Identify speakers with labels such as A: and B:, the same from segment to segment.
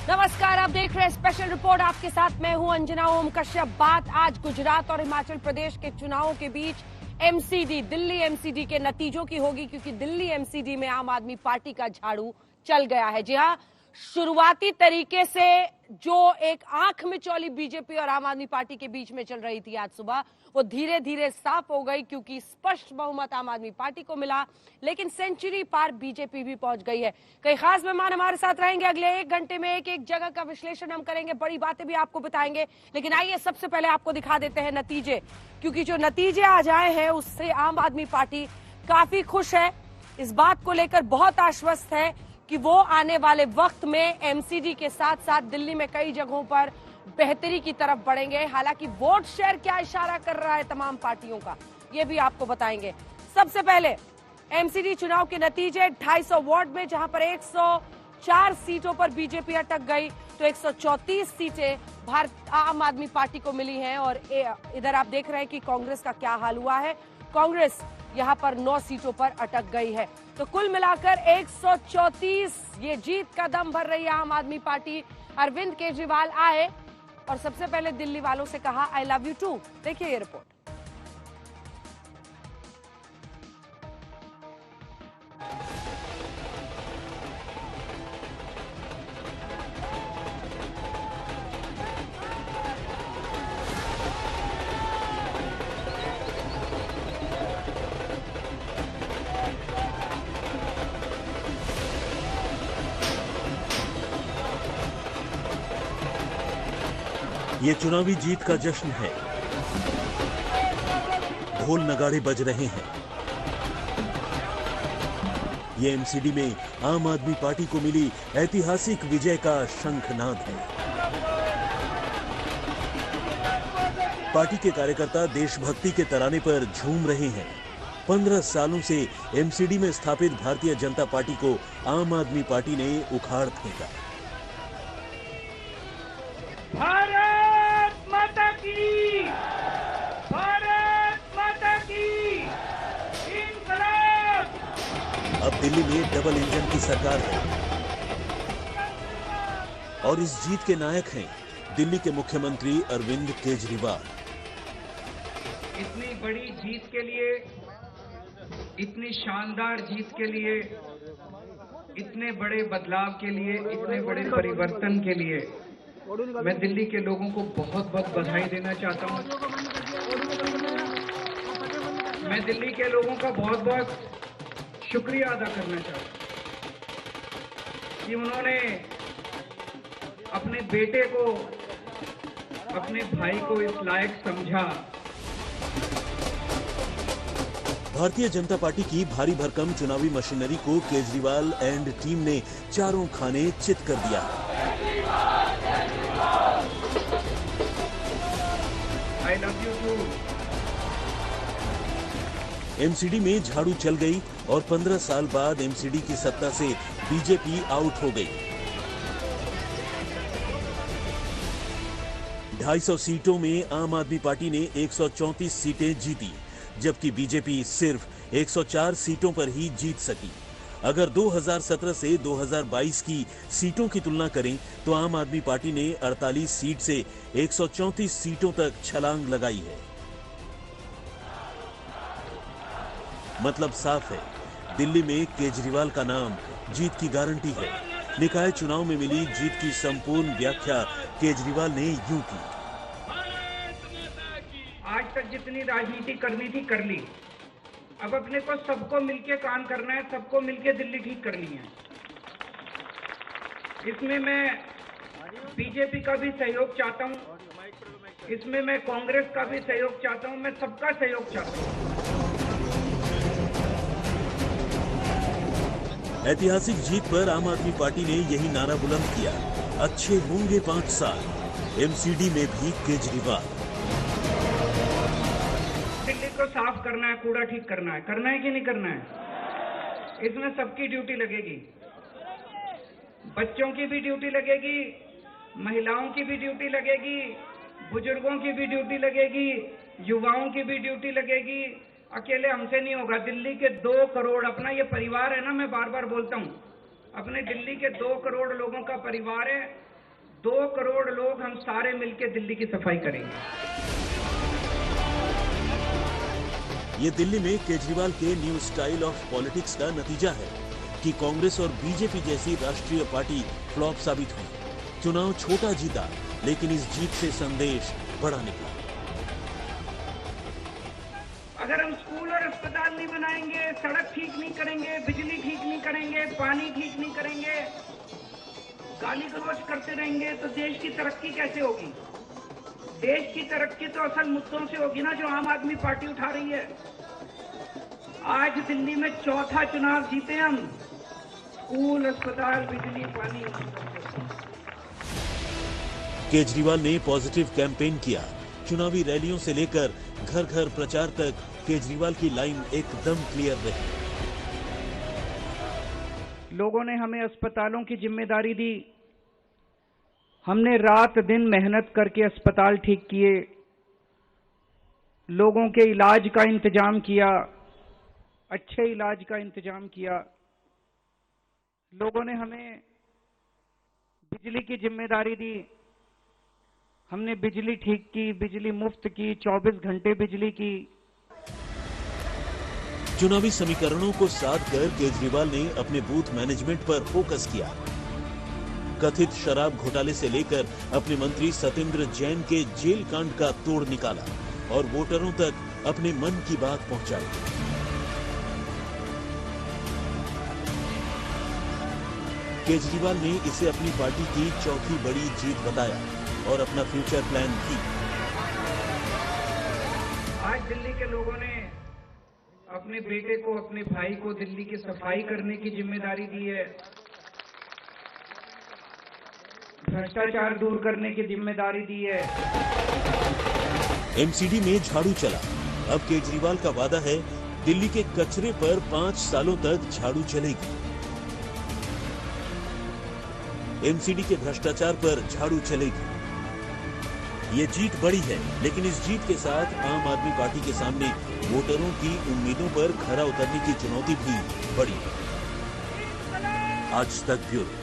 A: नमस्कार, आप देख रहे हैं स्पेशल रिपोर्ट। आपके साथ मैं हूं अंजना ओम कश्यप। बात आज गुजरात और हिमाचल प्रदेश के चुनावों के बीच एमसीडी, दिल्ली एमसीडी के नतीजों की होगी, क्योंकि दिल्ली एमसीडी में आम आदमी पार्टी का झाड़ू चल गया है। जी हां, शुरुआती तरीके से जो एक आंख मिचौली बीजेपी और आम आदमी पार्टी के बीच में चल रही थी आज सुबह, वो धीरे धीरे साफ हो गई, क्योंकि स्पष्ट बहुमत आम आदमी पार्टी को मिला। लेकिन सेंचुरी पार बीजेपी भी पहुंच गई है। कई खास मेहमान हमारे साथ रहेंगे। अगले 1 घंटे में एक एक जगह का विश्लेषण हम करेंगे, बड़ी बातें भी आपको बताएंगे। लेकिन आइए सबसे पहले आपको दिखा देते हैं नतीजे, क्योंकि जो नतीजे आज आए हैं उससे आम आदमी पार्टी काफी खुश है। इस बात को लेकर बहुत आश्वस्त है कि वो आने वाले वक्त में एमसीडी के साथ साथ दिल्ली में कई जगहों पर बेहतरी की तरफ बढ़ेंगे। हालांकि वोट शेयर क्या इशारा कर रहा है तमाम पार्टियों का, ये भी आपको बताएंगे। सबसे पहले एमसीडी चुनाव के नतीजे 250 वार्ड में, जहां पर 104 सीटों पर बीजेपी अटक गई, तो 134 सीटें आम आदमी पार्टी को मिली हैं। और इधर आप देख रहे हैं कि कांग्रेस का क्या हाल हुआ है। कांग्रेस यहां पर 9 सीटों पर अटक गई है। तो कुल मिलाकर 134 ये जीत का दम भर रही है आम आदमी पार्टी। अरविंद केजरीवाल आए और सबसे पहले दिल्ली वालों से कहा, आई लव यू टू। देखिए ये रिपोर्ट।
B: ये चुनावी जीत का जश्न है। ढोल नगाड़े बज रहे हैं। ये एमसीडी में आम आदमी पार्टी को मिली ऐतिहासिक विजय का शंखनाद है। पार्टी के कार्यकर्ता देशभक्ति के तराने पर झूम रहे हैं। 15 सालों से एमसीडी में स्थापित भारतीय जनता पार्टी को आम आदमी पार्टी ने उखाड़ फेंका।
C: भारत माता की, भारत माता की इंकलाब।
B: अब दिल्ली में डबल इंजन की सरकार है और इस जीत के नायक हैं दिल्ली के मुख्यमंत्री अरविंद केजरीवाल।
C: इतनी बड़ी जीत के लिए, इतनी शानदार जीत के लिए, इतने बड़े बदलाव के लिए, इतने बड़े परिवर्तन के लिए मैं दिल्ली के लोगों को बहुत बहुत बधाई देना चाहता हूं। मैं दिल्ली के लोगों का बहुत बहुत शुक्रिया अदा करना चाहता हूं कि उन्होंने अपने बेटे को, अपने भाई को इस लायक समझा।
B: भारतीय जनता पार्टी की भारी भरकम चुनावी मशीनरी को केजरीवाल एंड टीम ने चारों खाने चित कर दिया।
C: I love you too.
B: MCD में झाड़ू चल गई और 15 साल बाद एमसीडी की सत्ता से बीजेपी आउट हो गई। 250 सीटों में आम आदमी पार्टी ने 134 सीटें जीती, जबकि बीजेपी सिर्फ 104 सीटों पर ही जीत सकी। अगर 2017 से 2022 की सीटों की तुलना करें तो आम आदमी पार्टी ने 48 सीट से 134 सीटों तक छलांग लगाई है। मतलब साफ है, दिल्ली में केजरीवाल का नाम जीत की गारंटी है। निकाय चुनाव में मिली जीत की संपूर्ण व्याख्या केजरीवाल ने यूं की।
C: आज तक जितनी राजनीति करनी थी कर ली। अब अपने को सबको मिलके काम करना है, सबको मिलके दिल्ली ठीक करनी है। इसमें मैं बीजेपी का भी सहयोग चाहता हूं, इसमें मैं कांग्रेस का भी सहयोग चाहता हूं, मैं सबका सहयोग चाहता हूं।
B: ऐतिहासिक जीत पर आम आदमी पार्टी ने यही नारा बुलंद किया, अच्छे होंगे 5 साल, एमसीडी में भी केजरीवाल।
C: दिल्ली को साफ करना है, कूड़ा ठीक करना है कि नहीं करना है? इसमें सबकी ड्यूटी लगेगी। बच्चों की भी ड्यूटी लगेगी, महिलाओं की भी ड्यूटी लगेगी, बुजुर्गों की भी ड्यूटी लगेगी, युवाओं की भी ड्यूटी लगेगी। अकेले हमसे नहीं होगा। दिल्ली के 2 करोड़, अपना ये परिवार है ना, मैं बार बार बोलता हूँ, अपने दिल्ली के 2 करोड़ लोगों का परिवार है। 2 करोड़ लोग हम सारे मिलकर दिल्ली की सफाई करेंगे।
B: ये दिल्ली में केजरीवाल के न्यू स्टाइल ऑफ पॉलिटिक्स का नतीजा है कि कांग्रेस और बीजेपी जैसी राष्ट्रीय पार्टी फ्लॉप साबित हुई। चुनाव छोटा जीता, लेकिन इस जीत से संदेश बड़ा निकला।
C: अगर हम स्कूल और अस्पताल नहीं बनाएंगे, सड़क ठीक नहीं करेंगे, बिजली ठीक नहीं करेंगे, पानी ठीक नहीं करेंगे, गाली गलौज करते रहेंगे, तो देश की तरक्की कैसे होगी? देश की तरक्की तो असल मुद्दों से होगी ना, जो आम आदमी पार्टी उठा रही है। आज दिल्ली में चौथा चुनाव जीते हम, स्कूल, अस्पताल, बिजली, पानी।
B: केजरीवाल ने पॉजिटिव कैंपेन किया। चुनावी रैलियों से लेकर घर घर प्रचार तक केजरीवाल की लाइन एकदम क्लियर रही।
C: लोगों ने हमें अस्पतालों की जिम्मेदारी दी, हमने रात दिन मेहनत करके अस्पताल ठीक किए, लोगों के इलाज का इंतजाम किया, अच्छे इलाज का इंतजाम किया। लोगों ने हमें बिजली की जिम्मेदारी दी, हमने बिजली ठीक की, बिजली मुफ्त की, 24 घंटे बिजली की।
B: चुनावी समीकरणों को साध कर केजरीवाल ने अपने बूथ मैनेजमेंट पर फोकस किया। कथित शराब घोटाले से लेकर अपने मंत्री सत्येंद्र जैन के जेल कांड का तोड़ निकाला और वोटरों तक अपने मन की बात पहुंचाई। केजरीवाल ने इसे अपनी पार्टी की चौथी बड़ी जीत बताया और अपना फ्यूचर प्लान की।
C: आज दिल्ली के लोगों ने अपने बेटे को, अपने भाई को दिल्ली की सफाई करने की जिम्मेदारी दी है, भ्रष्टाचार दूर करने की जिम्मेदारी दी है।
B: एमसीडी में झाड़ू चला। अब केजरीवाल का वादा है दिल्ली के कचरे पर 5 सालों तक झाड़ू चलेगी। एमसीडी के भ्रष्टाचार पर झाड़ू चलेगी। ये जीत बड़ी है, लेकिन इस जीत के साथ आम आदमी पार्टी के सामने वोटरों की उम्मीदों पर खरा उतरने की चुनौती भी बड़ी है। आज तक ब्यूरो।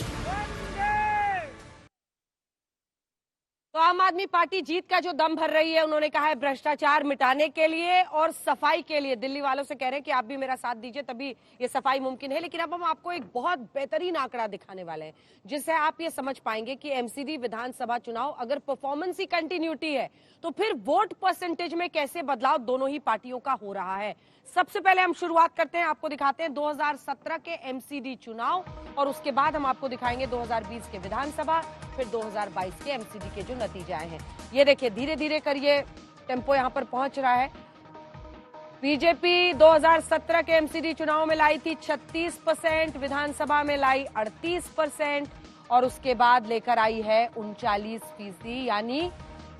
A: तो आम आदमी पार्टी जीत का जो दम भर रही है, उन्होंने कहा है भ्रष्टाचार मिटाने के लिए और सफाई के लिए। दिल्ली वालों से कह रहे हैं कि आप भी मेरा साथ दीजिए, तभी ये सफाई मुमकिन है। लेकिन अब हम आपको एक बहुत बेहतरीन आंकड़ा दिखाने वाले हैं, जिससे आप ये समझ पाएंगे कि एमसीडी विधानसभा चुनाव अगर परफॉर्मेंस ही कंटिन्यूटी है, तो फिर वोट परसेंटेज में कैसे बदलाव दोनों ही पार्टियों का हो रहा है। सबसे पहले हम शुरुआत करते हैं, आपको दिखाते हैं 2017 के एमसीडी चुनाव, और उसके बाद हम आपको दिखाएंगे 2020 के विधानसभा, फिर 2022 के एमसीडी के जो नतीजे आए हैं। ये देखिए, धीरे धीरे कर ये टेम्पो यहां पर पहुंच रहा है। बीजेपी 2017 के एमसीडी चुनाव में लाई थी 36%, विधानसभा में लाई 38%, और उसके बाद लेकर आई है 39%। यानी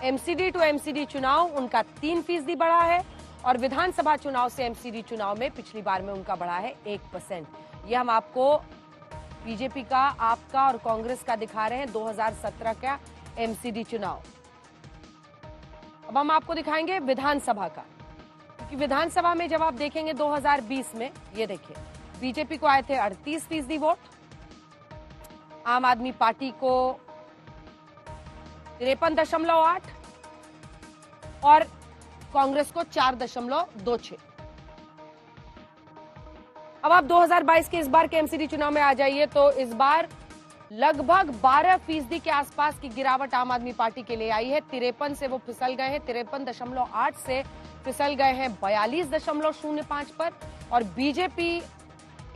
A: एमसीडी टू एमसीडी चुनाव उनका 3% बढ़ा है, और विधानसभा चुनाव से एमसीडी चुनाव में पिछली बार में उनका बढ़ा है 1%। ये हम आपको बीजेपी का, आपका और कांग्रेस का दिखा रहे हैं 2017 का एमसीडी चुनाव। अब हम आपको दिखाएंगे विधानसभा का, क्योंकि विधानसभा में जब आप देखेंगे 2020 में, ये देखिए, बीजेपी को आए थे 38% वोट, आम आदमी पार्टी को 53.8 और कांग्रेस को 4.26। अब आप 2022 के इस बार के एमसीडी चुनाव में आ जाइए, तो इस बार लगभग 12% के आसपास की गिरावट आम आदमी पार्टी के लिए आई है। 53 से वो फिसल गए हैं, 53.8 से फिसल गए हैं 42.05 पर, और बीजेपी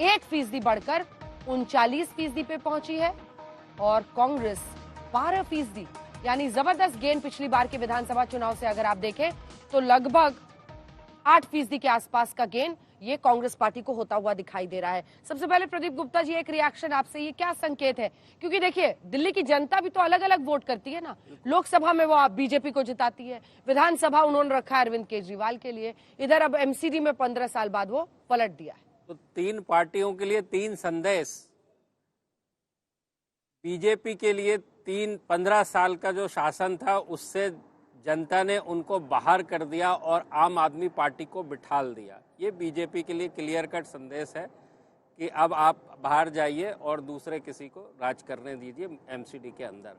A: 1% बढ़कर 39% पे पहुंची है, और कांग्रेस 12%, यानी जबरदस्त गेन पिछली बार के विधानसभा चुनाव से अगर आप देखें तो लगभग 8% के आसपास का गेन ये कांग्रेस पार्टी को होता हुआ दिखाई दे रहा है। सबसे पहले प्रदीप गुप्ता जी, एक रिएक्शन आपसे, ये क्या संकेत है? क्योंकि देखिए, दिल्ली की जनता भी तो अलग अलग वोट करती है ना। लोकसभा में वो बीजेपी को जिताती है, विधानसभा उन्होंने रखा है अरविंद केजरीवाल के लिए, इधर अब एमसीडी में 15 साल बाद वो पलट दिया है।
D: तो 3 पार्टियों के लिए 3 संदेश। बीजेपी के लिए 15 साल का जो शासन था, उससे जनता ने उनको बाहर कर दिया और आम आदमी पार्टी को बिठाल दिया। ये बीजेपी के लिए क्लियर कट संदेश है कि अब आप बाहर जाइए और दूसरे किसी को राज करने दीजिए एमसीडी के अंदर।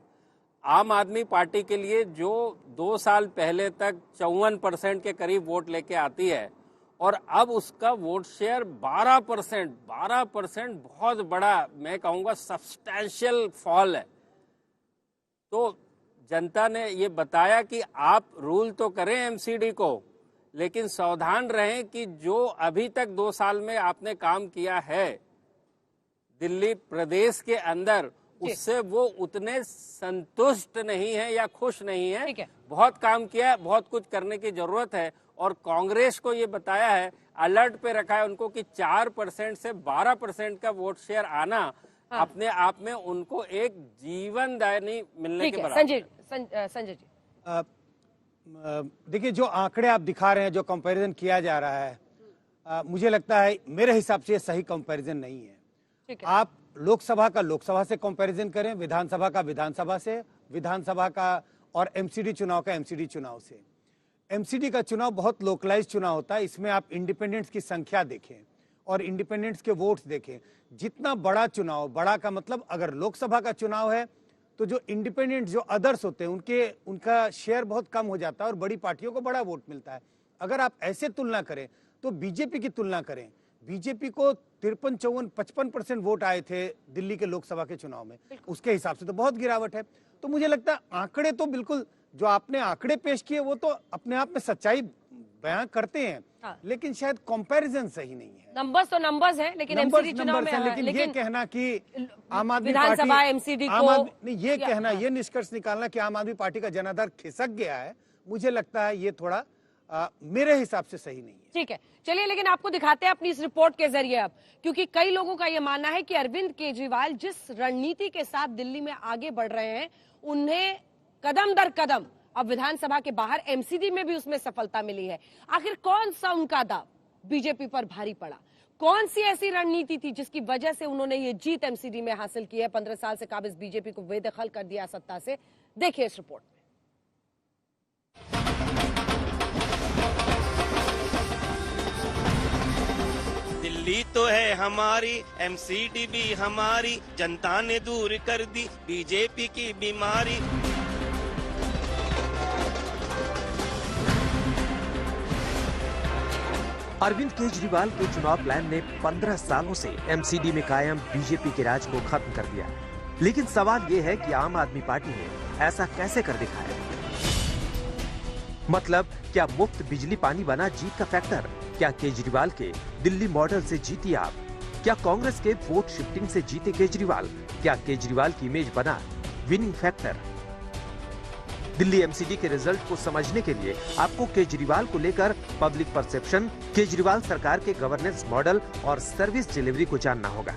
D: आम आदमी पार्टी के लिए जो 2 साल पहले तक 54% के करीब वोट लेके आती है और अब उसका वोट शेयर 12% बहुत बड़ा, मैं कहूँगा सब्सटैंशियल फॉल है। तो जनता ने ये बताया कि आप रूल तो करें एमसीडी को, लेकिन सावधान रहें कि जो अभी तक 2 साल में आपने काम किया है दिल्ली प्रदेश के अंदर, उससे वो उतने संतुष्ट नहीं है या खुश नहीं है। बहुत काम किया है, बहुत कुछ करने की जरूरत है। और कांग्रेस को ये बताया है, अलर्ट पे रखा है उनको कि 4% से 12% का वोट शेयर आना अपने आप में उनको एक जीवनदायिनी मिलने के बराबर।
A: संजय जी,
E: देखिए, जो आंकड़े आप दिखा रहे हैं, जो कंपैरिजन किया जा रहा है, मुझे लगता है मेरे हिसाब से ये सही कंपैरिजन नहीं है। आप लोकसभा का लोकसभा से कंपैरिजन करें, विधानसभा का विधानसभा से, विधानसभा का और एमसीडी चुनाव का एमसीडी चुनाव से। एमसीडी का चुनाव बहुत लोकलाइज चुनाव होता है। इसमें आप इंडिपेंडेंट्स की संख्या देखें और इंडिपेंडेंट्स के वोट्स देखें। जितना बड़ा चुनाव, बड़ा का मतलब अगर लोकसभा का चुनाव है तो जो इंडिपेंडेंट, जो अदर्स होते हैं, उनका शेयर बहुत कम हो जाता है और बड़ी पार्टियों को बड़ा वोट मिलता है। अगर आप ऐसे तुलना करें तो बीजेपी की तुलना करें, बीजेपी को 53, 54, 55% वोट आए थे दिल्ली के लोकसभा के चुनाव में, उसके हिसाब से तो बहुत गिरावट है। तो मुझे लगता है आंकड़े तो बिल्कुल, जो आपने आंकड़े पेश किए वो तो अपने आप में सच्चाई बयां करते हैं, लेकिन शायद कंपैरिजन सही नहीं है।
A: नंबर्स तो नंबर्स हैं, लेकिन एमसीडी चुनाव में
E: लेकिन ये कहना कि आम आदमी
A: विधानसभा
E: पार्टी,
A: एमसीडी को
E: ये कहना, ये निष्कर्ष निकालना कि आम आदमी पार्टी का जनाधार खिसक गया है, मुझे लगता है ये थोड़ा मेरे हिसाब से सही नहीं है।
A: ठीक है, चलिए, लेकिन आपको दिखाते हैं अपनी इस रिपोर्ट के जरिए अब, क्योंकि कई लोगों का यह मानना है कि अरविंद केजरीवाल जिस रणनीति के साथ दिल्ली में आगे बढ़ रहे हैं, उन्हें कदम दर कदम अब विधानसभा के बाहर एमसीडी में भी उसमें सफलता मिली है। आखिर कौन सा उनका दाव बीजेपी पर भारी पड़ा? कौन सी ऐसी रणनीति थी जिसकी वजह से उन्होंने ये जीत एमसीडी में हासिल की है? 15 साल से काबिज बीजेपी को बेदखल कर दिया सत्ता से। देखिए इस रिपोर्ट में।
F: दिल्ली तो है हमारी, एमसीडी भी हमारी, जनता ने दूर कर दी बीजेपी की बीमारी।
G: अरविंद केजरीवाल के चुनाव प्लान ने 15 सालों से एमसीडी में कायम बीजेपी के राज को खत्म कर दिया। लेकिन सवाल ये है कि आम आदमी पार्टी ने ऐसा कैसे कर दिखाया? मतलब क्या मुफ्त बिजली पानी बना जीत का फैक्टर? क्या केजरीवाल के दिल्ली मॉडल से जीती आप? क्या कांग्रेस के वोट शिफ्टिंग से जीते केजरीवाल? क्या केजरीवाल की इमेज बना विनिंग फैक्टर? दिल्ली एमसीडी के रिजल्ट को समझने के लिए आपको केजरीवाल को लेकर पब्लिक परसेप्शन, केजरीवाल सरकार के गवर्नेंस मॉडल और सर्विस डिलीवरी को जानना होगा।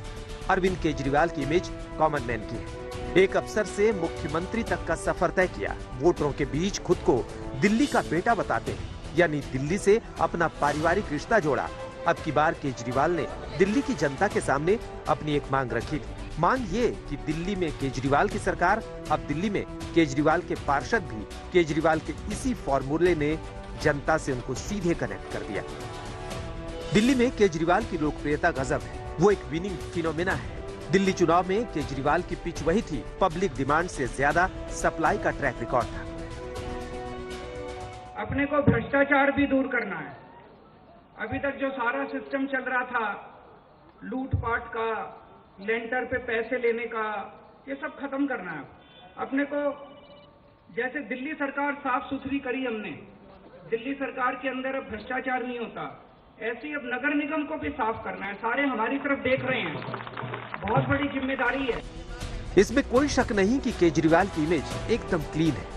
G: अरविंद केजरीवाल की इमेज कॉमन मैन की है। एक अफसर से मुख्यमंत्री तक का सफर तय किया, वोटरों के बीच खुद को दिल्ली का बेटा बताते हैं, यानी दिल्ली से अपना पारिवारिक रिश्ता जोड़ा। अब की बार केजरीवाल ने दिल्ली की जनता के सामने अपनी एक मांग रखी थी। मांग ये कि दिल्ली में केजरीवाल की सरकार, अब दिल्ली में केजरीवाल के पार्षद भी केजरीवाल के इसी फॉर्मूले ने जनता से उनको सीधे कनेक्ट कर दिया। दिल्ली में केजरीवाल की लोकप्रियता गजब है, वो एक विनिंग फिनोमेना है। दिल्ली चुनाव में केजरीवाल की पिच वही थी, पब्लिक डिमांड से ज्यादा सप्लाई का ट्रैक रिकॉर्ड था।
C: अपने को भ्रष्टाचार भी दूर करना है। अभी तक जो सारा सिस्टम चल रहा था, लूटपाट का, लेंटर पे पैसे लेने का, ये सब खत्म करना है। अपने को जैसे दिल्ली सरकार साफ सुथरी करी हमने, दिल्ली सरकार के अंदर अब भ्रष्टाचार नहीं होता, ऐसे ही अब नगर निगम को भी साफ करना है। सारे हमारी तरफ देख रहे हैं, बहुत बड़ी जिम्मेदारी है।
G: इसमें कोई शक नहीं कि केजरीवाल की इमेज एकदम क्लीन है।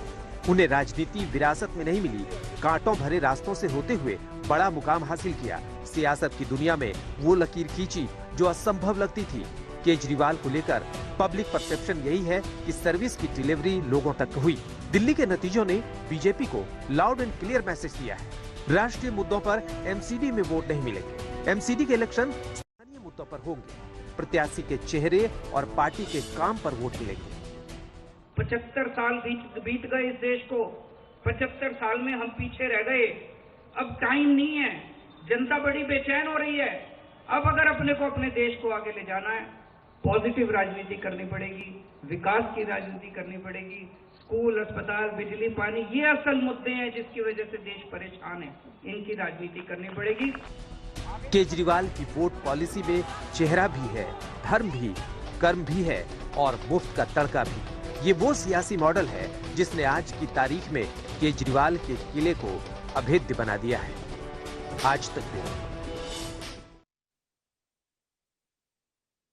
G: उन्हें राजनीति विरासत में नहीं मिली, कांटों भरे रास्तों से होते हुए बड़ा मुकाम हासिल किया। सियासत की दुनिया में वो लकीर खींची जो असंभव लगती थी। केजरीवाल को लेकर पब्लिक परसेप्शन यही है कि सर्विस की डिलीवरी लोगों तक हुई। दिल्ली के नतीजों ने बीजेपी को लाउड एंड क्लियर मैसेज दिया है। राष्ट्रीय मुद्दों पर एमसीडी में वोट नहीं मिलेंगे। एमसीडी के इलेक्शन स्थानीय मुद्दों पर होंगे। प्रत्याशी के चेहरे और पार्टी के काम पर वोट मिलेंगे।
C: 75 साल बीत गए इस देश को, 75 साल में हम पीछे रह गए। अब टाइम नहीं है, जनता बड़ी बेचैन हो रही है। अब अगर अपने को अपने देश को आगे ले जाना है, पॉजिटिव राजनीति करनी पड़ेगी, विकास की राजनीति करनी पड़ेगी, स्कूल, अस्पताल, बिजली, पानी, ये असल मुद्दे हैं जिसकी वजह से देश परेशान है। इनकी राजनीति करनी पड़ेगी।
G: केजरीवाल की वोट पॉलिसी में चेहरा भी है, धर्म भी, कर्म भी है और मुफ्त का तड़का भी। ये वो सियासी मॉडल है जिसने आज की तारीख में केजरीवाल के किले को अभेद्य बना दिया है। आज तक भी।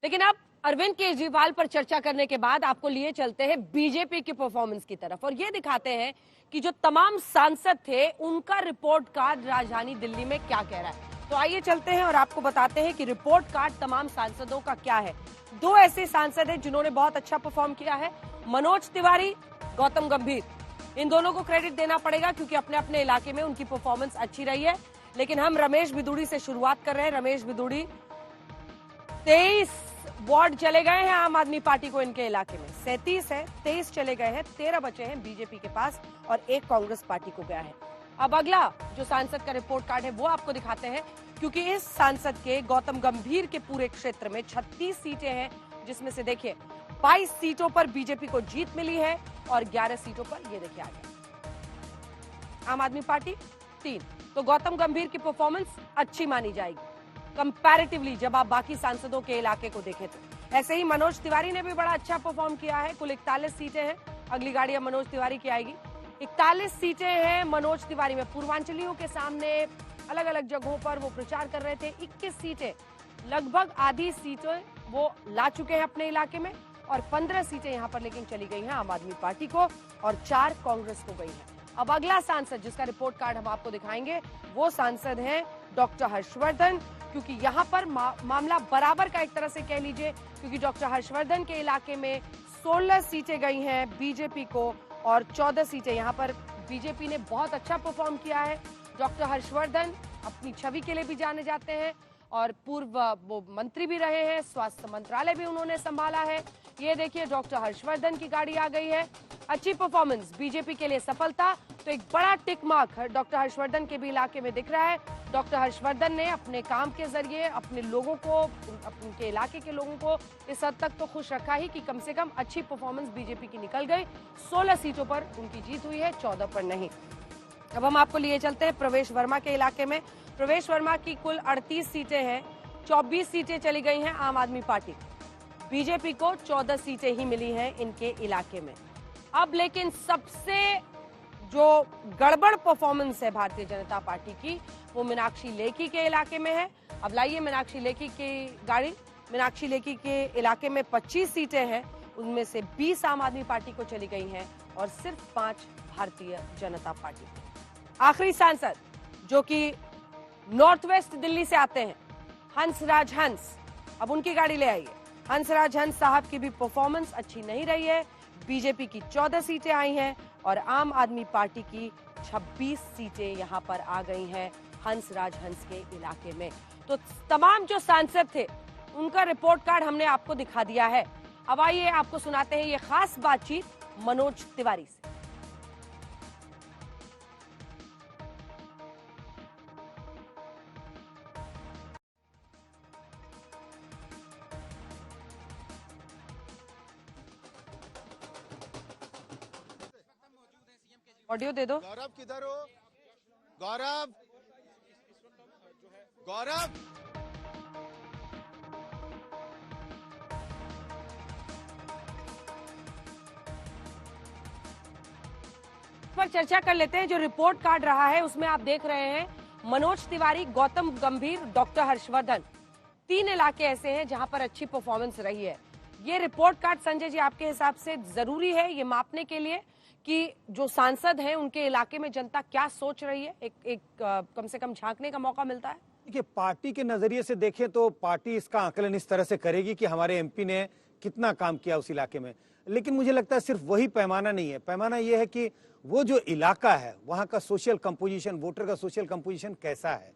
A: लेकिन अब अरविंद केजरीवाल पर चर्चा करने के बाद आपको लिए चलते हैं बीजेपी की परफॉर्मेंस की तरफ और ये दिखाते हैं कि जो तमाम सांसद थे उनका रिपोर्ट कार्ड राजधानी दिल्ली में क्या कह रहा है। तो आइए चलते हैं और आपको बताते हैं कि रिपोर्ट कार्ड तमाम सांसदों का क्या है। दो ऐसे सांसद हैं जिन्होंने बहुत अच्छा परफॉर्म किया है, मनोज तिवारी, गौतम गंभीर। इन दोनों को क्रेडिट देना पड़ेगा क्योंकि अपने अपने इलाके में उनकी परफॉर्मेंस अच्छी रही है। लेकिन हम रमेश बिदुड़ी से शुरुआत कर रहे हैं। रमेश बिदुड़ी, 23 वार्ड चले गए हैं आम आदमी पार्टी को इनके इलाके में। 37 है, 23 चले गए हैं, 13 बचे हैं बीजेपी के पास और 1 कांग्रेस पार्टी को गया है। अब अगला जो सांसद का रिपोर्ट कार्ड है वो आपको दिखाते हैं क्योंकि इस सांसद के गौतम गंभीर के पूरे क्षेत्र में 36 सीटें हैं, जिसमें से देखिए 22 सीटों पर बीजेपी को जीत मिली है और 11 सीटों पर ये देखिए आ गया आम आदमी पार्टी 3। तो गौतम गंभीर की परफॉर्मेंस अच्छी मानी जाएगी कंपैरेटिवली जब आप बाकी सांसदों के इलाके को देखें तो। ऐसे ही मनोज तिवारी ने भी बड़ा अच्छा परफॉर्म किया है। कुल 41 सीटें हैं। अगली गाड़ी अब मनोज तिवारी की आएगी। 41 सीटें हैं मनोज तिवारी में। पूर्वांचलियों के सामने अलग अलग जगहों पर वो प्रचार कर रहे थे। 21 सीटें, लगभग आधी सीटें वो ला चुके हैं अपने इलाके में और 15 सीटें यहाँ पर लेकिन चली गई हैं आम आदमी पार्टी को और 4 कांग्रेस को गई है। अब अगला सांसद जिसका रिपोर्ट कार्ड हम आपको दिखाएंगे वो सांसद हैं डॉक्टर हर्षवर्धन, क्योंकि यहाँ पर मामला बराबर का एक तरह से कह लीजिए, क्योंकि डॉक्टर हर्षवर्धन के इलाके में 16 सीटें गई हैं बीजेपी को और 14 सीटें यहाँ पर बीजेपी ने बहुत अच्छा परफॉर्म किया है। डॉक्टर हर्षवर्धन अपनी छवि के लिए भी जाने जाते हैं और पूर्व वो मंत्री भी रहे हैं, स्वास्थ्य मंत्रालय भी उन्होंने संभाला है। ये देखिए डॉक्टर हर्षवर्धन की गाड़ी आ गई है। अच्छी परफॉर्मेंस, बीजेपी के लिए सफलता। तो एक बड़ा टिक मार्क डॉक्टर हर्षवर्धन के भी इलाके में दिख रहा है। डॉक्टर हर्षवर्धन ने अपने काम के जरिए अपने लोगों को, उनके इलाके के लोगों को इस हद तक तो खुश रखा ही कि कम से कम अच्छी परफॉर्मेंस बीजेपी की निकल गई। 16 सीटों पर उनकी जीत हुई है, 14 पर नहीं। अब हम आपको लिए चलते हैं प्रवेश वर्मा के इलाके में। प्रवेश वर्मा की कुल 38 सीटें हैं, 24 सीटें चली गई हैं आम आदमी पार्टी। बीजेपी को 14 सीटें ही मिली हैं इनके इलाके में। अब लेकिन सबसे जो गड़बड़ परफॉर्मेंस है भारतीय जनता पार्टी की वो मीनाक्षी लेखी के इलाके में है। अब लाइए मीनाक्षी लेखी की गाड़ी। मीनाक्षी लेखी के इलाके में 25 सीटें हैं, उनमें से 20 आम आदमी पार्टी को चली गई हैं और सिर्फ 5 भारतीय जनता पार्टी को। आखिरी सांसद जो कि नॉर्थ वेस्ट दिल्ली से आते हैं, हंसराज हंस। अब उनकी गाड़ी ले आइए। हंसराज हंस साहब की भी परफॉर्मेंस अच्छी नहीं रही है। बीजेपी की 14 सीटें आई हैं और आम आदमी पार्टी की 26 सीटें यहां पर आ गई हैं हंसराज हंस के इलाके में। तो तमाम जो सांसद थे उनका रिपोर्ट कार्ड हमने आपको दिखा दिया है। अब आइए आपको सुनाते हैं ये खास बातचीत मनोज तिवारी से। ऑडियो दे दो।
H: गौरव किधर हो? गौरव, गौरव।
A: पर चर्चा कर लेते हैं। जो रिपोर्ट कार्ड रहा है उसमें आप देख रहे हैं मनोज तिवारी, गौतम गंभीर, डॉक्टर हर्षवर्धन, 3 इलाके ऐसे हैं जहां पर अच्छी परफॉर्मेंस रही है। ये रिपोर्ट कार्ड संजय जी आपके हिसाब से जरूरी है ये मापने के लिए कि जो सांसद हैं उनके इलाके में जनता क्या सोच रही है? एक कम से कम झांकने का मौका मिलता है।
E: देखिए, पार्टी के नजरिए से देखें तो पार्टी इसका आकलन इस तरह से करेगी कि हमारे एमपी ने कितना काम किया उस इलाके में। लेकिन मुझे लगता है सिर्फ वही पैमाना नहीं है। पैमाना यह है कि वो जो इलाका है वहां का सोशल कंपोजिशन, वोटर का सोशल कंपोजिशन कैसा है,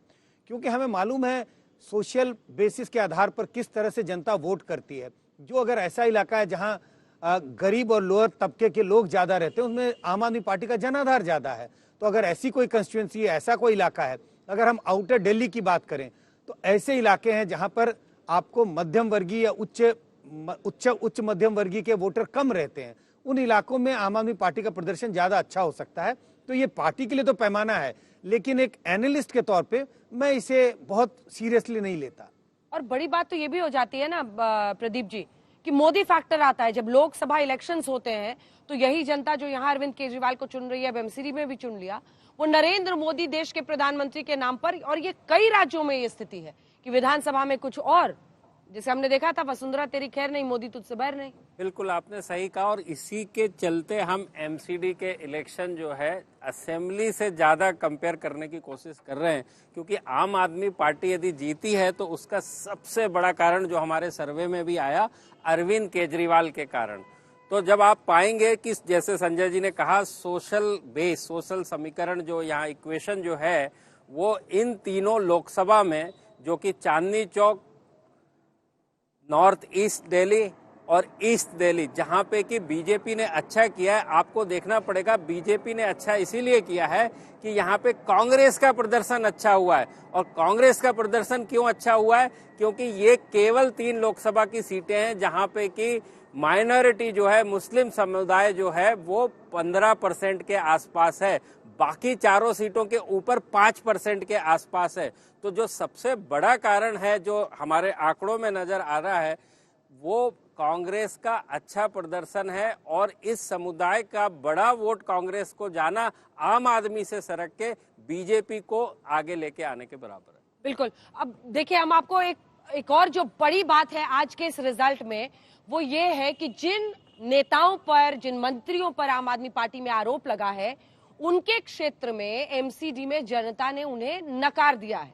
E: क्योंकि हमें मालूम है सोशल बेसिस के आधार पर किस तरह से जनता वोट करती है। जो अगर ऐसा इलाका है जहां गरीब और लोअर तबके के लोग ज्यादा रहते हैं, उसमें आम आदमी पार्टी का जनाधार ज्यादा है। तो अगर ऐसी कोई कंस्टिट्यूएंसी है, ऐसा कोई इलाका है, अगर हम आउटर दिल्ली की बात करें तो ऐसे इलाके हैं जहां पर आपको मध्यम वर्गीय या उच्च मध्यम वर्गीय के वोटर कम रहते हैं, उन इलाकों में आम आदमी पार्टी का प्रदर्शन ज्यादा अच्छा हो सकता है। तो ये पार्टी के लिए तो पैमाना है, लेकिन एक एनालिस्ट के तौर पे मैं इसे बहुत सीरियसली नहीं लेता।
A: और बड़ी बात तो ये भी हो जाती है ना प्रदीप जी कि मोदी फैक्टर आता है। जब लोकसभा इलेक्शंस होते हैं तो यही जनता जो यहाँ अरविंद केजरीवाल को चुन रही है, अब एमसीडी में भी चुन लिया, वो नरेंद्र मोदी देश के प्रधानमंत्री के नाम पर, और ये कई राज्यों में ये स्थिति है कि विधानसभा में कुछ और, जैसे हमने देखा था वसुंधरा तेरी खैर नहीं, मोदी तुझसे बैर नहीं।
D: बिल्कुल आपने सही कहा, और इसी के चलते हम एमसीडी के इलेक्शन जो है असेंबली से ज्यादा कंपेयर करने की कोशिश कर रहे हैं, क्योंकि आम आदमी पार्टी यदि जीती है तो उसका सबसे बड़ा कारण जो हमारे सर्वे में भी आया, अरविंद केजरीवाल के कारण। तो जब आप पाएंगे कि जैसे संजय जी ने कहा, सोशल बेस, सोशल समीकरण जो यहाँ इक्वेशन जो है वो इन तीनों लोकसभा में, जो कि चांदनी चौक, नॉर्थ ईस्ट दिल्ली और ईस्ट दिल्ली, जहां पे कि बीजेपी ने अच्छा किया है, आपको देखना पड़ेगा बीजेपी ने अच्छा इसीलिए किया है कि यहाँ पे कांग्रेस का प्रदर्शन अच्छा हुआ है। और कांग्रेस का प्रदर्शन क्यों अच्छा हुआ है? क्योंकि ये केवल 3 लोकसभा की सीटें हैं जहां पे कि माइनॉरिटी जो है, मुस्लिम समुदाय जो है वो 15% के आसपास है, बाकी चारों सीटों के ऊपर 5% के आसपास है। तो जो सबसे बड़ा कारण है जो हमारे आंकड़ों में नजर आ रहा है वो कांग्रेस का अच्छा प्रदर्शन है, और इस समुदाय का बड़ा वोट कांग्रेस को जाना आम आदमी से सरक के बीजेपी को आगे लेके आने के बराबर है।
A: बिल्कुल। अब देखिए, हम आपको एक और जो बड़ी बात है आज के इस रिजल्ट में, वो ये है कि जिन नेताओं पर, जिन मंत्रियों पर आम आदमी पार्टी में आरोप लगा है, उनके क्षेत्र में एमसीडी में जनता ने उन्हें नकार दिया है।